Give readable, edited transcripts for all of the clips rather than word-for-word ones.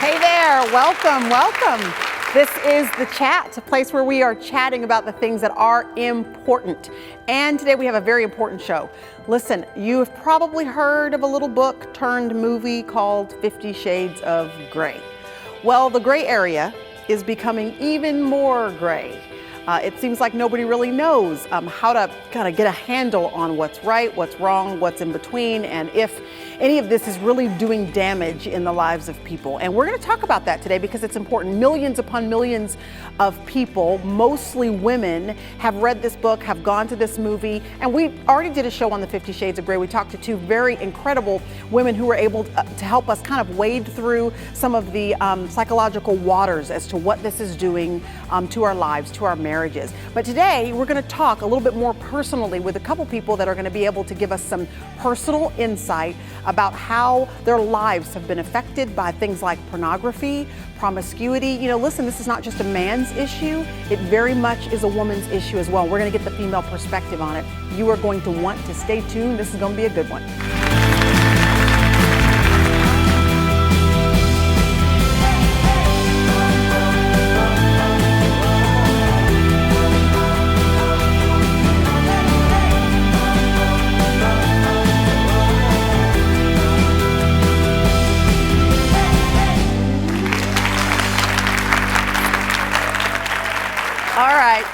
Hey there, welcome. This is The Chat, a place where we are chatting about the things that are important. And today we have a very important show. Listen, you have probably heard of a little book turned movie called 50 Shades of Grey. Well, the gray area is becoming even more gray. It seems like nobody really knows how to kind of get a handle on what's right, what's wrong, what's in between, and if any of this is really doing damage in the lives of people. And we're going to talk about that today because it's important. Millions upon millions of people, mostly women, have read this book, have gone to this movie, and we already did a show on the 50 Shades of Grey. We talked to two very incredible women who were able to help us kind of wade through some of the psychological waters as to what this is doing to our lives, to our marriages. But today we're going to talk a little bit more personally with a couple people that are going to be able to give us some personal insight about how their lives have been affected by things like pornography, promiscuity. You know, listen, this is not just a man's issue. It very much is a woman's issue as well. We're going to get the female perspective on it. You are going to want to stay tuned. This is going to be a good one. All right,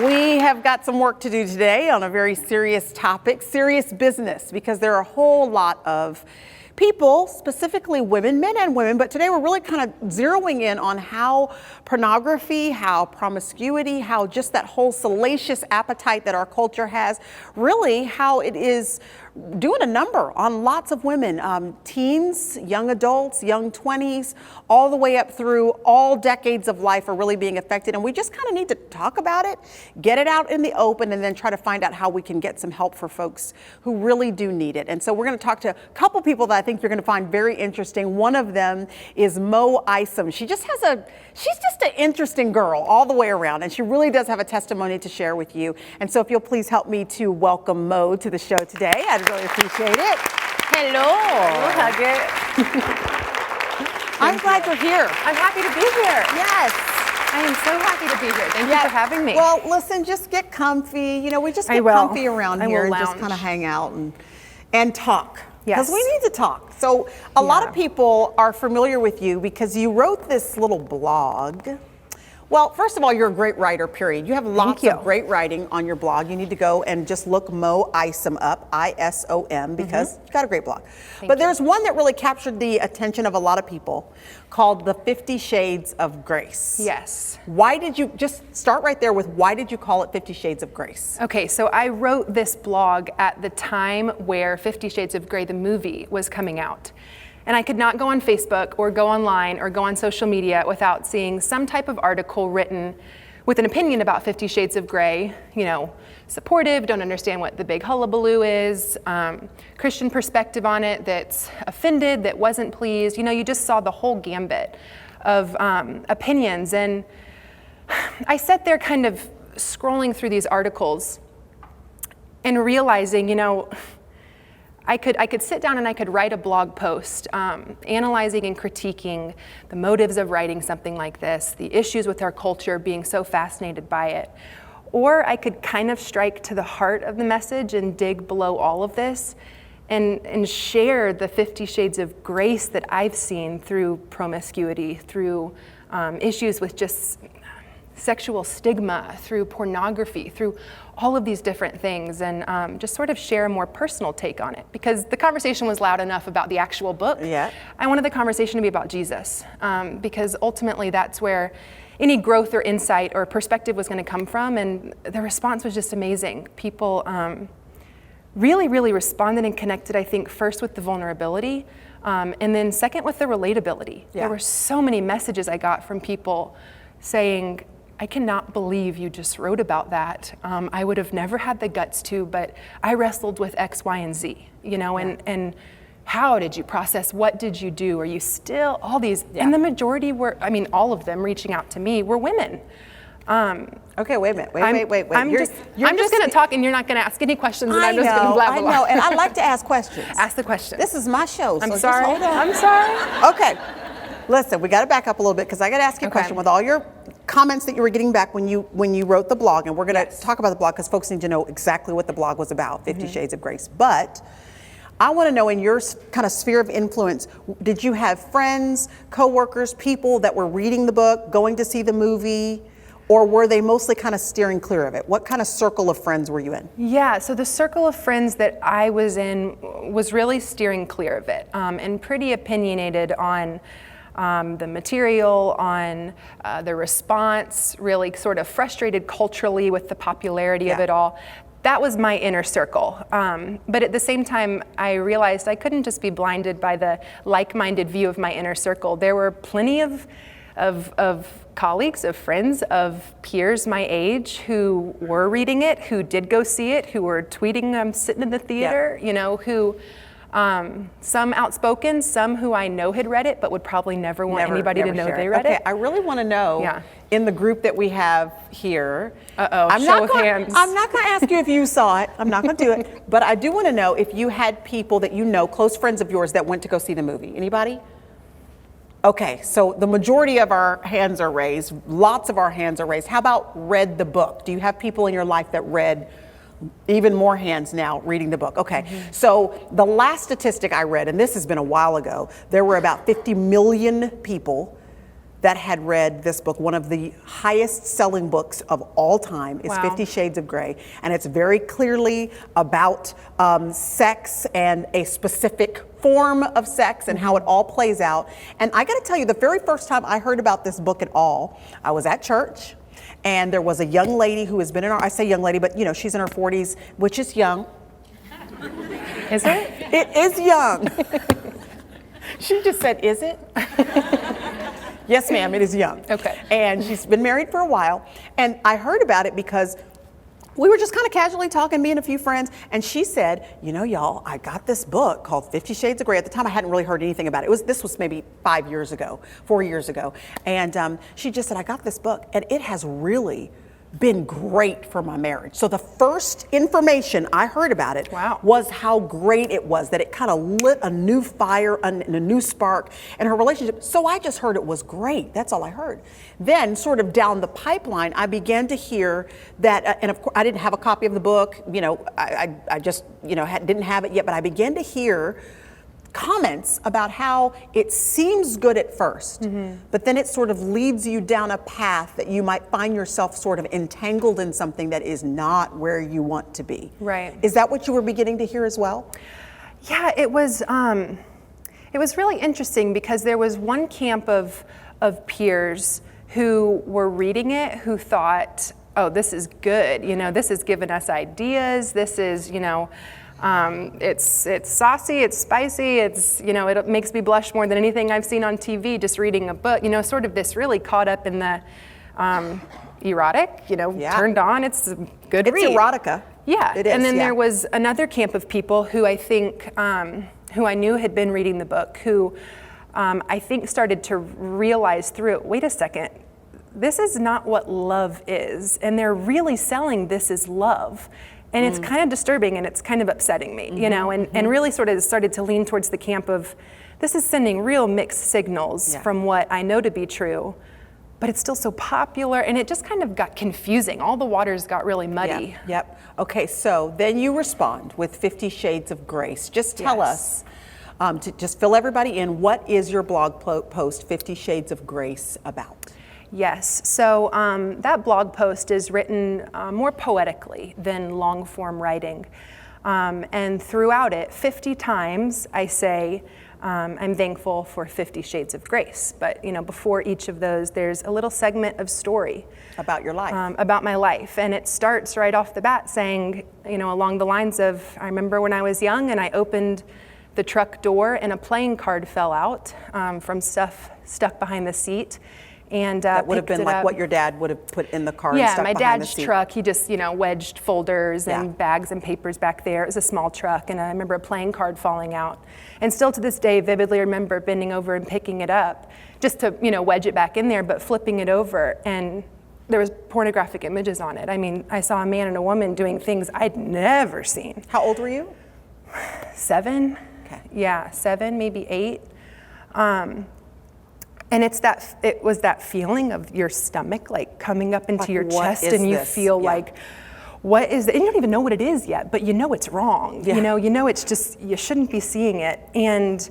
we have got some work to do today on a very serious topic, serious business, because there are a whole lot of people, specifically women, men and women, but today we're really kind of zeroing in on how pornography, how promiscuity, how just that whole salacious appetite that our culture has, really how it is doing a number on lots of women, teens, young adults, young 20s, all the way up through all decades of life are really being affected. And we just kind of need to talk about it, get it out in the open, and then try to find out how we can get some help for folks who really do need it. And so we're going to talk to a couple people that I think you're going to find very interesting. One of them is Isom. She's just an interesting girl all the way around, and she really does have a testimony to share with you. And so if you'll please help me to welcome Mo to the show today. I'd really appreciate it. Hello. I'm glad you're here. I'm happy to be here. Yes. I am so happy to be here. Thank you for having me. Well, listen, just get comfy. You know, we just get comfy around here and just kind of hang out and talk. Because we need to talk. So a lot of people are familiar with you because you wrote this little blog. Well, first of all, you're a great writer, period. You have lots of great writing on your blog. You need to go and just look Mo Isom up, I-S-O-M, because you've got a great blog. But there's one that really captured the attention of a lot of people called the 50 Shades of Grace. Yes. Why did you, just start right there with why did you call it 50 Shades of Grace? Okay, so I wrote this blog at the time where 50 Shades of Grey, the movie, was coming out. And I could not go on Facebook or go online or go on social media without seeing some type of article written with an opinion about 50 Shades of Grey, you know, supportive, don't understand what the big hullabaloo is, Christian perspective on it that's offended, that wasn't pleased. You know, you just saw the whole gambit of opinions. And I sat there kind of scrolling through these articles and realizing, you know, I could sit down and I could write a blog post analyzing and critiquing the motives of writing something like this, the issues with our culture, being so fascinated by it. Or I could kind of strike to the heart of the message and dig below all of this and share the 50 Shades of Grace that I've seen through promiscuity, through issues with just sexual stigma, through pornography, through all of these different things, and just sort of share a more personal take on it. Because the conversation was loud enough about the actual book. Yeah. I wanted the conversation to be about Jesus, because ultimately that's where any growth or insight or perspective was going to come from, and the response was just amazing. People really, really responded and connected, I think, first with the vulnerability, and then second with the relatability. Yeah. There were so many messages I got from people saying, I cannot believe you just wrote about that. I would have never had the guts to, but I wrestled with X, Y, and Z, you know, and how did you process? What did you do? Are you still, all these, and the majority were, I mean, all of them reaching out to me were women. Okay, wait a minute. Wait. I'm just going to talk, and you're not going to ask any questions, and I'm just going to blah, blah, blah. I know, and I like to ask questions. Ask the question. This is my show. I'm so sorry. Just hold on. I'm sorry. Okay. Listen, we got to back up a little bit because I got to ask you a question. With all your comments that you were getting back when you wrote the blog, and we're going to talk about the blog because folks need to know exactly what the blog was about, 50 Shades of Grace. But I want to know, in your kind of sphere of influence, did you have friends, coworkers, people that were reading the book, going to see the movie? Or were they mostly kind of steering clear of it? What kind of circle of friends were you in? Yeah, so the circle of friends that I was in was really steering clear of it, and pretty opinionated on the material, on the response, really sort of frustrated culturally with the popularity of it all. That was my inner circle. But at the same time, I realized I couldn't just be blinded by the like-minded view of my inner circle. There were plenty of colleagues, of friends, of peers my age who were reading it, who did go see it, who were tweeting I'm sitting in the theater, you know, who some outspoken, some who I know had read it but would probably never want anybody to know they read it. I really want to know, in the group that we have here, show of hands. I'm not going to ask you if you saw it. I'm not going to do it. But I do want to know if you had people that you know, close friends of yours, that went to go see the movie. Anybody? Okay, so the majority of our hands are raised. Lots of our hands are raised. How about read the book? Do you have people in your life that read? Even more hands now reading the book. Okay, so the last statistic I read, and this has been a while ago, there were about 50 million people that had read this book. One of the highest selling books of all time is 50 Shades of Grey. And it's very clearly about sex and a specific form of sex and how it all plays out. And I gotta tell you, the very first time I heard about this book at all, I was at church. And there was a young lady who has been in I say young lady, but you know, she's in her 40s, which is young. Is it? It is young. She just said, is it? Yes, ma'am, it is young. Okay. And she's been married for a while. And I heard about it because we were just kind of casually talking, me and a few friends, and she said, you know, y'all, I got this book called 50 Shades of Grey. At the time, I hadn't really heard anything about it. This was maybe 4 years ago. And she just said, I got this book, and it has really been great for my marriage. So the first information I heard about it was how great it was, that it kind of lit a new fire and a new spark in her relationship. So I just heard it was great. That's all I heard. Then sort of down the pipeline, I began to hear that, and of course I didn't have a copy of the book, you know, I just, you know, didn't have it yet, but I began to hear comments about how it seems good at first, but then it sort of leads you down a path that you might find yourself sort of entangled in something that is not where you want to be. Right. Is that what you were beginning to hear as well? Yeah, it was really interesting because there was one camp of peers who were reading it who thought, oh, this is good, you know, this has given us ideas, this is, you know, it's saucy, it's spicy, it's, you know, it makes me blush more than anything I've seen on TV just reading a book, you know, sort of this really caught up in the erotic, you know, turned on, it's a good read. It's erotica. Yeah, it is, and then there was another camp of people who I think, who I knew had been reading the book, who I think started to realize through it, wait a second, this is not what love is, and they're really selling this as love. And it's kind of disturbing and it's kind of upsetting me, you know, and really sort of started to lean towards the camp of this is sending real mixed signals from what I know to be true, but it's still so popular, and it just kind of got confusing. All the waters got really muddy. Yep. Okay, so then you respond with 50 Shades of Grace. Just tell us, to just fill everybody in, what is your blog post, 50 Shades of Grace, about? Yes, so that blog post is written more poetically than long form writing. And throughout it, 50 times I say, I'm thankful for 50 Shades of Grace. But you know, before each of those, there's a little segment of story. About your life. About my life. And it starts right off the bat saying, you know, along the lines of, I remember when I was young and I opened the truck door and a playing card fell out from stuff stuck behind the seat. And that would have been like what your dad would have put in the car and stuck behind the seat. Yeah, my dad's truck, he just, you know, wedged folders and bags and papers back there. It was a small truck, and I remember a playing card falling out. And still to this day, vividly remember bending over and picking it up, just to, you know, wedge it back in there, but flipping it over, and there was pornographic images on it. I mean, I saw a man and a woman doing things I'd never seen. How old were you? 7. Okay. Yeah, 7, maybe 8. And it was that feeling of your stomach like coming up into your chest, and you feel like, what is it? And you don't even know what it is yet, but you know it's wrong. Yeah. You know it's just, you shouldn't be seeing it. And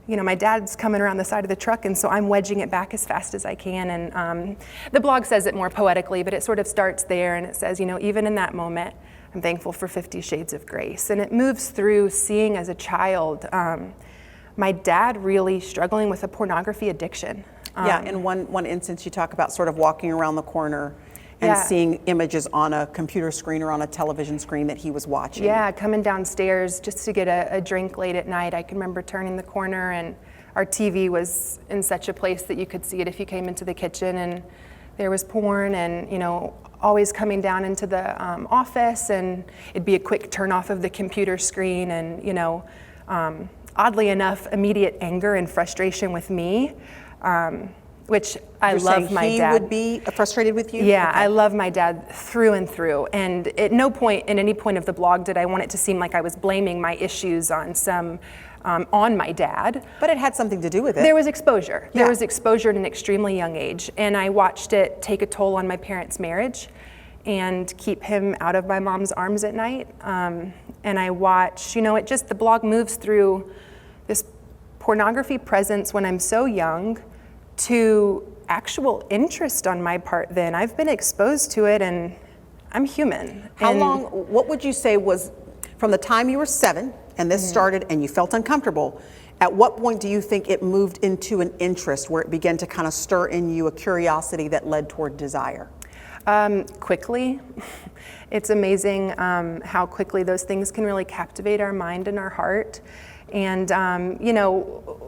my dad's coming around the side of the truck, and so I'm wedging it back as fast as I can. And the blog says it more poetically, but it sort of starts there, and it says, even in that moment, I'm thankful for 50 Shades of Grace. And it moves through seeing as a child, my dad really struggling with a pornography addiction. In one instance, you talk about sort of walking around the corner and seeing images on a computer screen or on a television screen that he was watching. Yeah, coming downstairs just to get a drink late at night. I can remember turning the corner, and our TV was in such a place that you could see it if you came into the kitchen, and there was porn, and always coming down into the office, and it'd be a quick turn off of the computer screen, and oddly enough, immediate anger and frustration with me, which I love my dad. He would be frustrated with you? Yeah, okay. I love my dad through and through. And at no point, in any point of the blog, did I want it to seem like I was blaming my issues on on my dad. But it had something to do with it. There was exposure. There was exposure at an extremely young age. And I watched it take a toll on my parents' marriage and keep him out of my mom's arms at night. And I watch, the blog moves through this pornography presence when I'm so young to actual interest on my part then. I've been exposed to it, and I'm human. How long, what would you say was, from the time you were 7 and this started and you felt uncomfortable, at what point do you think it moved into an interest where it began to kind of stir in you a curiosity that led toward desire? Quickly. It's amazing how quickly those things can really captivate our mind and our heart. And,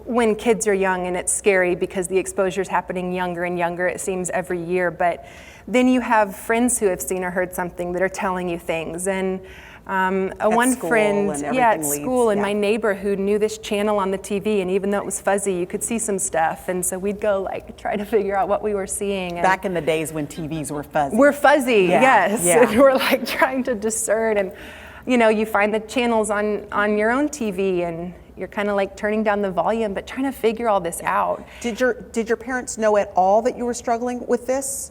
when kids are young, and it's scary because the exposure is happening younger and younger, it seems, every year. But then you have friends who have seen or heard something that are telling you things. And one friend, at school, and my neighbor who knew this channel on the TV, and even though it was fuzzy, you could see some stuff. And so we'd go try to figure out what we were seeing. And back in the days when TVs were fuzzy. We're fuzzy, yes. Yeah. And we're trying to discern. And you find the channels on your own TV, and you're kind of turning down the volume, but trying to figure all this out. Did your parents know at all that you were struggling with this?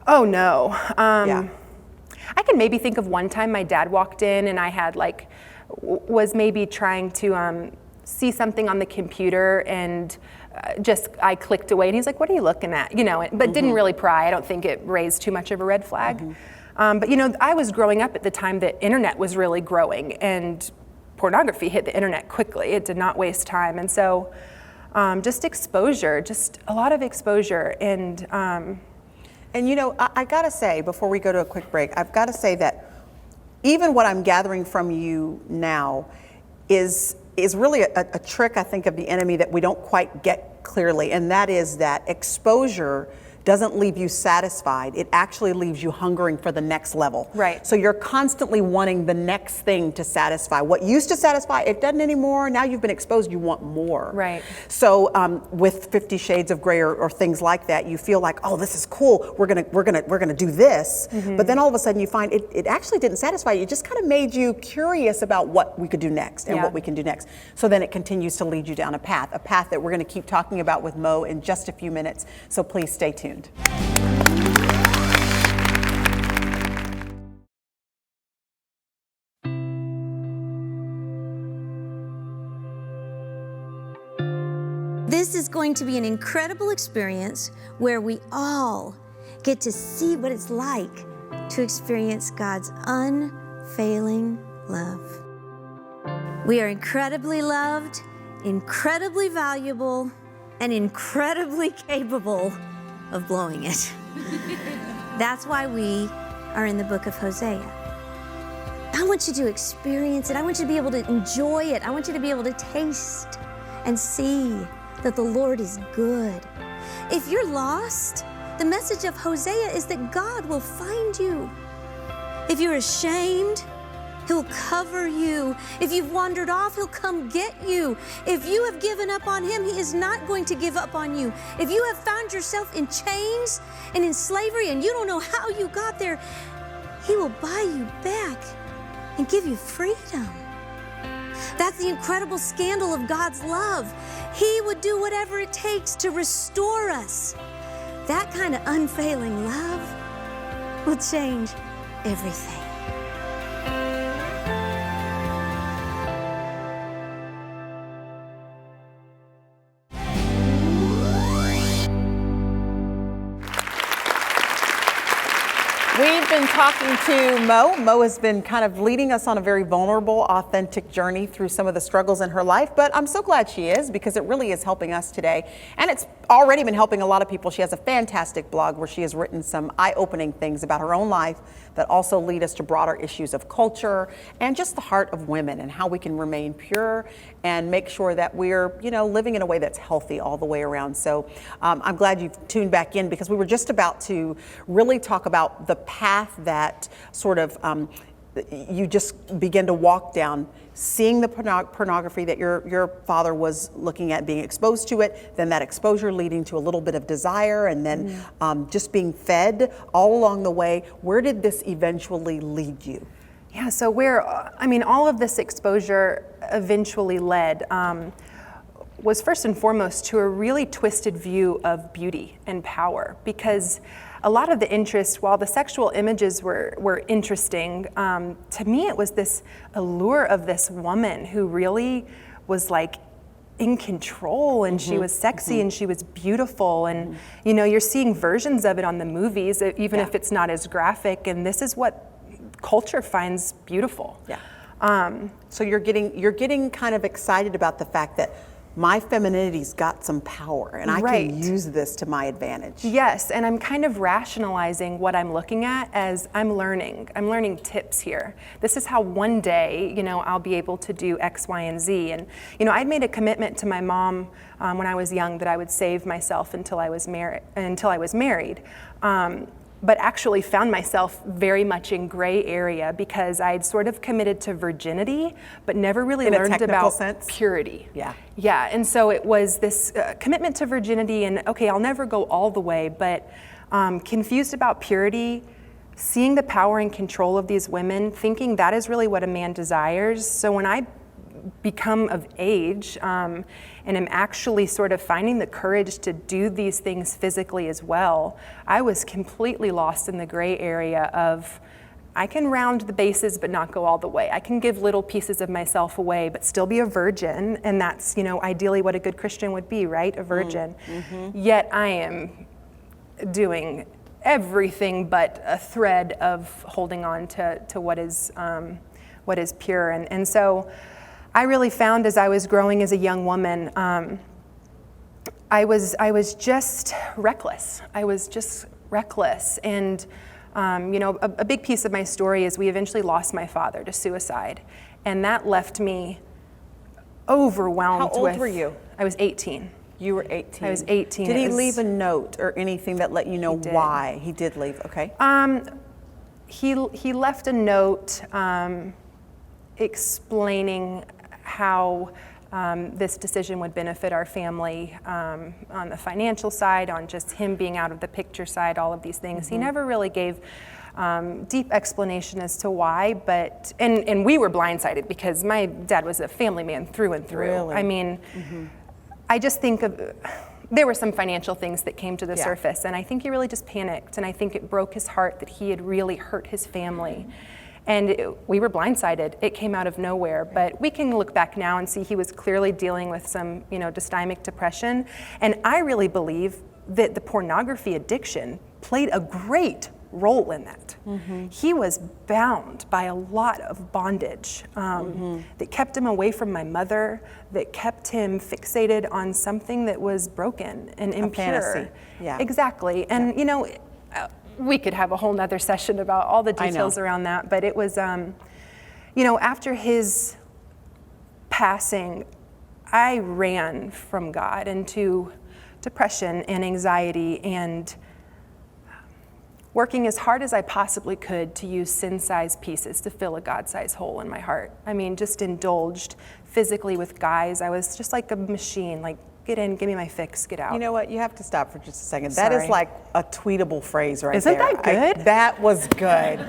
Oh no. I can maybe think of one time my dad walked in, and I had was maybe trying to see something on the computer, and I clicked away, and he's like, "What are you looking at?" But didn't really pry. I don't think it raised too much of a red flag. But I was growing up at the time that internet was really growing, and pornography hit the internet quickly. It did not waste time. And so just exposure, just a lot of exposure. And I gotta say, before we go to a quick break, I've gotta say that even what I'm gathering from you now is really a trick, I think, of the enemy that we don't quite get clearly. And that is that exposure doesn't leave you satisfied. It actually leaves you hungering for the next level. Right. So you're constantly wanting the next thing to satisfy. What used to satisfy, it doesn't anymore. Now you've been exposed, you want more. Right. So with 50 Shades of Grey or things like that, you feel like, oh, this is cool. We're gonna do this. But then all of a sudden you find it actually didn't satisfy you. It just kind of made you curious about what we could do next and what we can do next. So then it continues to lead you down a path that we're gonna keep talking about with Mo in just a few minutes. So please stay tuned. This is going to be an incredible experience where we all get to see what it's like to experience God's unfailing love. We are incredibly loved, incredibly valuable, and incredibly capable of blowing it. That's why we are in the book of Hosea. I want you to experience it. I want you to be able to enjoy it. I want you to be able to taste and see that the Lord is good. If you're lost, the message of Hosea is that God will find you. If you're ashamed, He'll cover you. If you've wandered off, He'll come get you. If you have given up on Him, He is not going to give up on you. If you have found yourself in chains and in slavery and you don't know how you got there, He will buy you back and give you freedom. That's the incredible scandal of God's love. He would do whatever it takes to restore us. That kind of unfailing love will change everything. We've been talking to Mo. Mo has been kind of leading us on a very vulnerable, authentic journey through some of the struggles in her life, but I'm so glad she is, because it really is helping us today. And it's already been helping a lot of people. She has a fantastic blog where she has written some eye-opening things about her own life that also lead us to broader issues of culture and just the heart of women and how we can remain pure and make sure that we're, living in a way that's healthy all the way around. So I'm glad you've tuned back in, because we were just about to really talk about the path that sort of you just begin to walk down, seeing the pornography that your father was looking at, being exposed to it, then that exposure leading to a little bit of desire, and then just being fed all along the way. Where did this eventually lead you? Yeah, so all of this exposure eventually led was first and foremost to a really twisted view of beauty and power, because a lot of the interest, while the sexual images were interesting, to me it was this allure of this woman who really was like in control, and she was sexy and she was beautiful, and you're seeing versions of it on the movies, even if it's not as graphic, and this is what culture finds beautiful. So you're getting kind of excited about the fact that my femininity's got some power, and I can use this to my advantage. Yes, and I'm kind of rationalizing what I'm looking at as I'm learning. I'm learning tips here. This is how one day, I'll be able to do X, Y, and Z. And, I'd made a commitment to my mom when I was young that I would save myself until I was married. But actually found myself very much in gray area, because I'd sort of committed to virginity, but never really learned about purity. Yeah, and so it was this commitment to virginity, and okay, I'll never go all the way, but confused about purity, seeing the power and control of these women, thinking that is really what a man desires. So when I become of age and am actually sort of finding the courage to do these things physically as well, I was completely lost in the gray area of, I can round the bases but not go all the way. I can give little pieces of myself away but still be a virgin, and that's ideally what a good Christian would be, right? A virgin. Yet I am doing everything but a thread of holding on to what is pure, and so I really found, as I was growing as a young woman, I was just reckless. And a big piece of my story is we eventually lost my father to suicide, and that left me overwhelmed. How old were you? I was 18. You were 18. I was 18. Did he leave a note or anything that let you know why he did leave? Okay. He left a note explaining how this decision would benefit our family on the financial side, on just him being out of the picture side, all of these things. He never really gave deep explanation as to why, but and we were blindsided because my dad was a family man through and through. Really? I mean, I just think there were some financial things that came to the surface, and I think he really just panicked, and I think it broke his heart that he had really hurt his family. And we were blindsided. It came out of nowhere, but we can look back now and see he was clearly dealing with some, dystemic depression. And I really believe that the pornography addiction played a great role in that. He was bound by a lot of bondage that kept him away from my mother, that kept him fixated on something that was broken and impure. A fantasy. Yeah. Exactly. And we could have a whole nother session about all the details around that, but it was, after his passing, I ran from God into depression and anxiety, and working as hard as I possibly could to use sin-sized pieces to fill a God-sized hole in my heart. I mean, just indulged physically with guys. I was just like a machine, like get in, give me my fix, get out. You know what? You have to stop for just a second. That is Sorry. like a tweetable phrase right Isn't there. that good? That was good.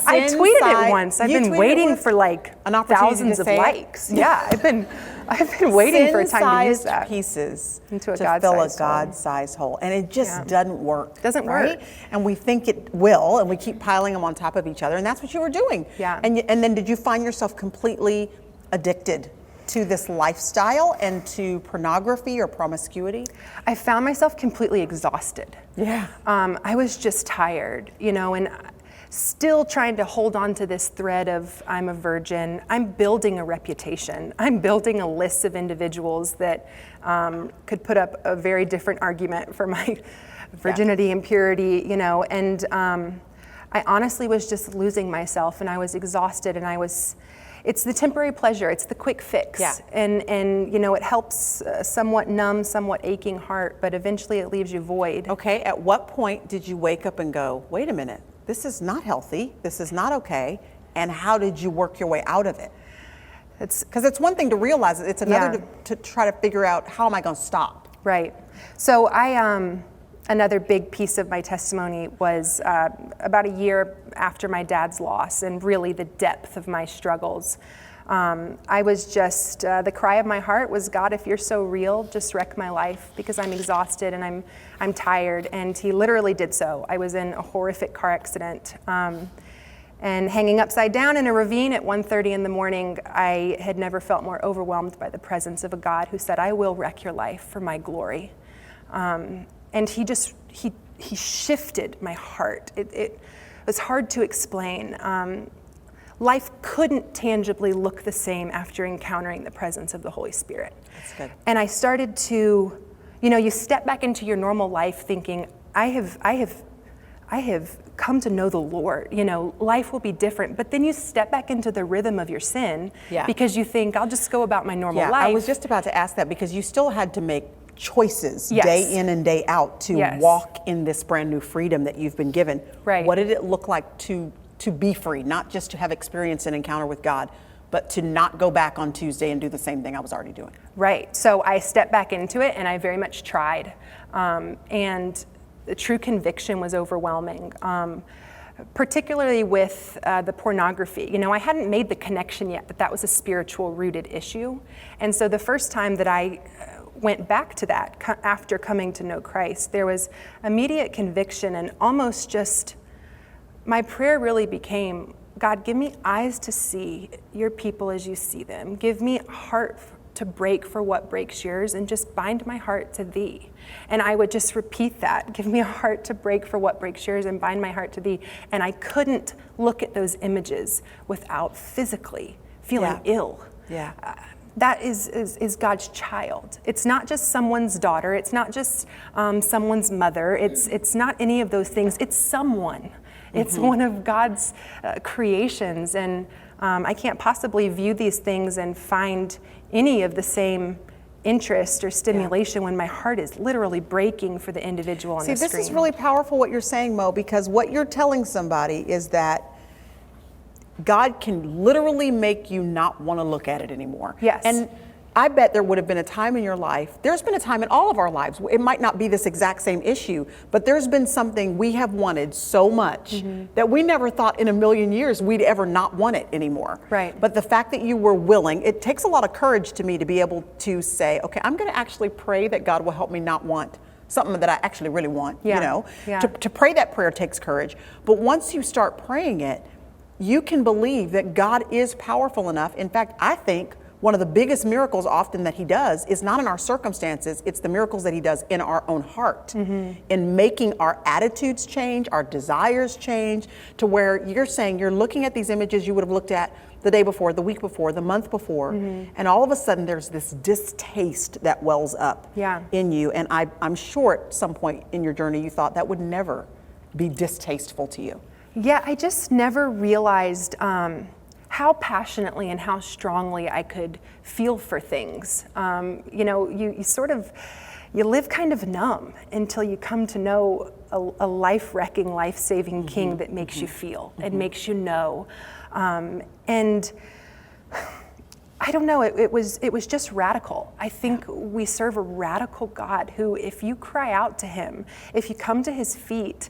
I tweeted it once. I've You been tweeted waiting once? for like An opportunity thousands to of say it? likes. Yeah, I've been waiting for a time to use Sin-sized that. pieces Into a to fill a God-sized hole. God-sized hole, and it just Yeah. doesn't work. Doesn't right? work. And we think it will, and we keep piling them on top of each other, and that's what you were doing. Yeah. And then did you find yourself completely addicted to this lifestyle and to pornography or promiscuity? I found myself completely exhausted. Yeah. I was just tired, and still trying to hold on to this thread of I'm a virgin. I'm building a reputation. I'm building a list of individuals that could put up a very different argument for my virginity and purity, and I honestly was just losing myself, and I was exhausted, and it's the temporary pleasure, it's the quick fix. Yeah. And it helps a somewhat numb, somewhat aching heart, but eventually it leaves you void. Okay, at what point did you wake up and go, wait a minute, this is not healthy, this is not okay, and how did you work your way out of it? Because it's one thing to realize it, it's another to try to figure out, how am I going to stop? Right. So another big piece of my testimony was about a year after my dad's loss, and really the depth of my struggles. I was just, the cry of my heart was, God, if you're so real, just wreck my life, because I'm exhausted and I'm tired. And he literally did so. I was in a horrific car accident and hanging upside down in a ravine at 1:30 in the morning. I had never felt more overwhelmed by the presence of a God who said, I will wreck your life for my glory. And he shifted my heart. It was hard to explain. Life couldn't tangibly look the same after encountering the presence of the Holy Spirit. That's good. And I started to, you step back into your normal life thinking, I have come to know the Lord. Life will be different. But then you step back into the rhythm of your sin because you think, I'll just go about my normal life. I was just about to ask that, because you still had to make choices Yes. day in and day out to Yes. walk in this brand new freedom that you've been given. Right. What did it look like to be free, not just to have experience and encounter with God, but to not go back on Tuesday and do the same thing I was already doing? Right. So I stepped back into it, and I very much tried. And the true conviction was overwhelming, particularly with the pornography. I hadn't made the connection yet that was a spiritual rooted issue. And so the first time that I went back to that after coming to know Christ, there was immediate conviction, and almost just my prayer really became, God, give me eyes to see your people as you see them. Give me a heart to break for what breaks yours, and just bind my heart to thee. And I would just repeat that. Give me a heart to break for what breaks yours, and bind my heart to thee. And I couldn't look at those images without physically feeling ill. Yeah. That is God's child. It's not just someone's daughter. It's not just someone's mother. It's not any of those things. It's someone. It's one of God's creations, and I can't possibly view these things and find any of the same interest or stimulation when my heart is literally breaking for the individual on the screen. See, this is really powerful what you're saying, Mo, because what you're telling somebody is that God can literally make you not want to look at it anymore. Yes. And I bet there would have been a time in your life, there's been a time in all of our lives, it might not be this exact same issue, but there's been something we have wanted so much that we never thought in a million years we'd ever not want it anymore. Right. But the fact that you were willing, it takes a lot of courage to me to be able to say, okay, I'm going to actually pray that God will help me not want something that I actually really want, Yeah. To pray that prayer takes courage. But once you start praying it, you can believe that God is powerful enough. In fact, I think one of the biggest miracles often that he does is not in our circumstances, it's the miracles that he does in our own heart, in making our attitudes change, our desires change, to where you're saying you're looking at these images you would have looked at the day before, the week before, the month before, and all of a sudden there's this distaste that wells up in you. And I'm sure at some point in your journey you thought that would never be distasteful to you. Yeah, I just never realized how passionately and how strongly I could feel for things. You live kind of numb until you come to know a life-wrecking, life-saving King that makes you feel and makes you know. And I don't know, it was just radical. I think we serve a radical God who, if you cry out to him, if you come to his feet,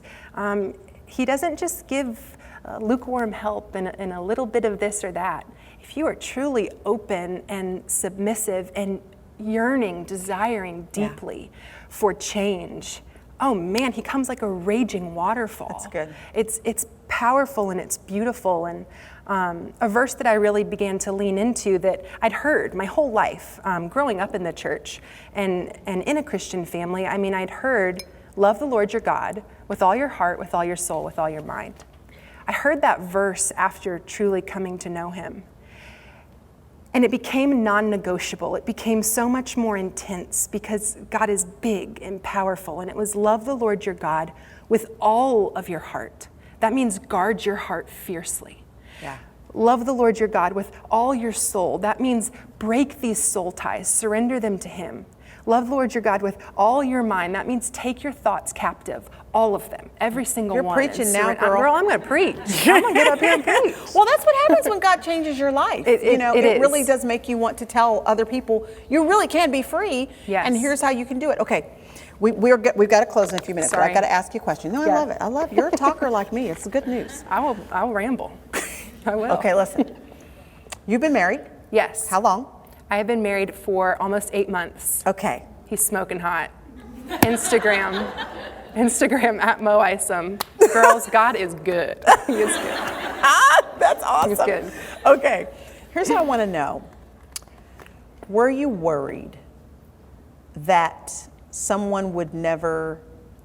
he doesn't just give lukewarm help and a little bit of this or that. If you are truly open and submissive and yearning, desiring deeply for change, oh man, he comes like a raging waterfall. That's good. It's powerful and it's beautiful. And a verse that I really began to lean into that I'd heard my whole life, growing up in the church and in a Christian family. I mean, I'd heard, love the Lord your God with all your heart, with all your soul, with all your mind. I heard that verse after truly coming to know him. And it became non-negotiable. It became so much more intense because God is big and powerful. And it was love the Lord your God with all of your heart. That means guard your heart fiercely. Yeah. Love the Lord your God with all your soul. That means break these soul ties, surrender them to him. Love the Lord your God with all your mind. That means take your thoughts captive, all of them, every single one. You're preaching now, girl. Girl, I'm going to preach. I'm going to get up here and preach. Well, that's what happens when God changes your life. It really does make you want to tell other people you really can be free. Yes. And here's how you can do it. Okay. We've got to close in a few minutes, but Sorry. I've got to ask you a question. No, I love it. I love it. You're a talker like me. It's good news. I'll ramble. I will. Okay, listen. You've been married. Yes. How long? I have been married for almost 8 months. Okay. He's smoking hot. Instagram at Mo Isom. Girls, God is good. He is good. That's awesome. He's good. Okay. Here's what I want to know. Were you worried that someone would never,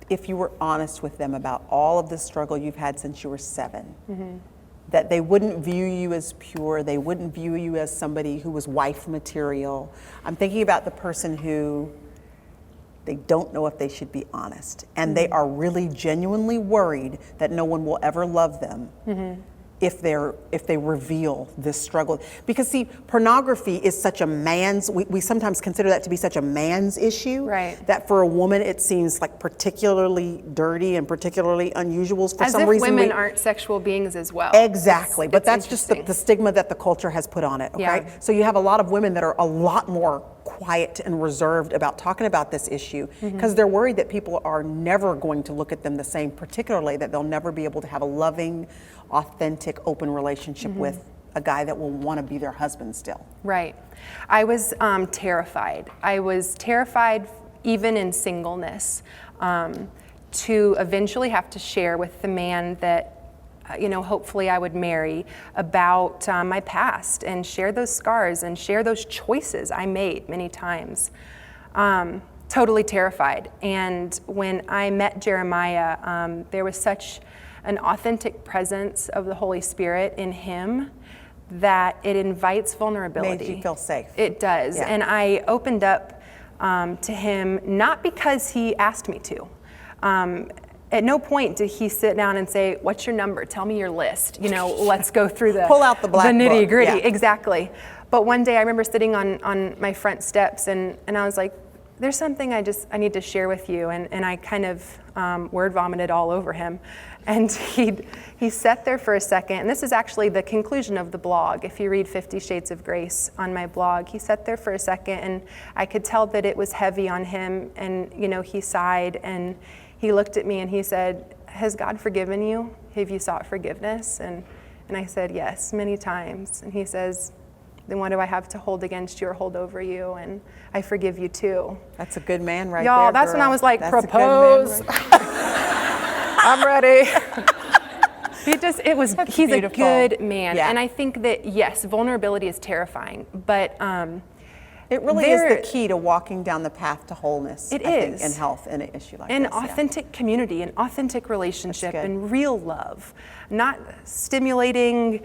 if you were honest with them about all of the struggle you've had since you were 7, that they wouldn't view you as pure, they wouldn't view you as somebody who was wife material? I'm thinking about the person who they don't know if they should be honest, and they are really genuinely worried that no one will ever love them if they reveal this struggle. Because see, pornography is such a man's, we sometimes consider that to be such a man's issue, right? That for a woman it seems like particularly dirty and particularly unusual for as some if reason. Women aren't sexual beings as well. Exactly, but that's just interesting. the stigma that the culture has put on it, okay? Yeah. So you have a lot of women that are a lot more quiet and reserved about talking about this issue because they're worried that people are never going to look at them the same, particularly that they'll never be able to have a loving, authentic, open relationship with a guy that will want to be their husband still. Right. I was terrified. I was terrified even in singleness to eventually have to share with the man that hopefully I would marry about my past and share those scars and share those choices I made many times. Totally terrified. And when I met Jeremiah, there was such an authentic presence of the Holy Spirit in him that it invites vulnerability. Made you feel safe. It does. Yeah. And I opened up to him not because he asked me to. At no point did he sit down and say, "What's your number? Tell me your list. Let's go through the pull out the black book." nitty gritty." Yeah. Exactly. But one day I remember sitting on my front steps and I was like, "There's something I need to share with you." And I kind of word vomited all over him. And he sat there for a second, and this is actually the conclusion of the blog. If you read 50 Shades of Grace on my blog, he sat there for a second, and I could tell that it was heavy on him, and he sighed, and he looked at me and he said, "Has God forgiven you? Have you sought forgiveness?" And I said, "Yes, many times." And he says, "Then what do I have to hold against you or hold over you? And I forgive you too." That's a good man right Y'all, there, that's girl. when I was like, That's a good man propose. right I'm ready. He's beautiful. a good man. Yeah. And I think that, yes, vulnerability is terrifying, but It really is the key to walking down the path to wholeness. It I think, is. in health in an issue like an this. authentic community, an authentic relationship, That's good. and real love. Not stimulating,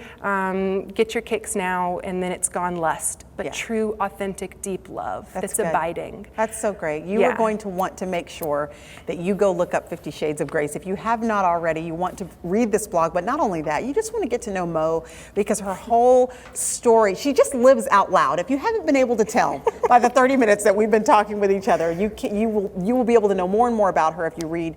get your kicks now, and then it's gone lust, but Yeah. true, authentic, deep love that's good. abiding. That's so great. You Yeah. are going to want to make sure that you go look up 50 Shades of Grace. If you have not already, you want to read this blog, but not only that, you just want to get to know Mo because her whole story, she just lives out loud. If you haven't been able to tell by the 30 minutes that we've been talking with each other, you will be able to know more and more about her if you read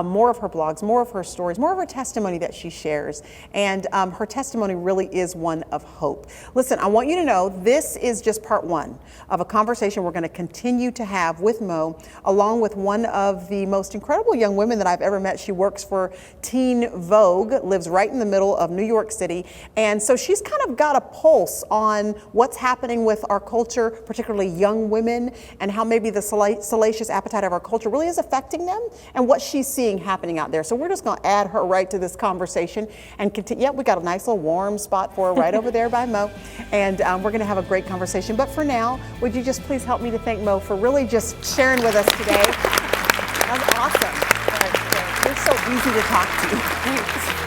more of her blogs, more of her stories, more of her testimony that she shares. And her testimony really is one of hope. Listen, I want you to know this is just part one of a conversation we're going to continue to have with Mo, along with one of the most incredible young women that I've ever met. She works for Teen Vogue, lives right in the middle of New York City. And so she's kind of got a pulse on what's happening with our culture, particularly young women, and how maybe the salacious appetite of our culture really is affecting them, and what she's seeing happening out there. So we're just going to add her right to this conversation and continue. Yeah, we got a nice little warm spot for her right over there by Mo. And we're going to have a great conversation. But for now, would you just please help me to thank Mo for really just sharing with us today? That was awesome. You're so easy to talk to. Thanks.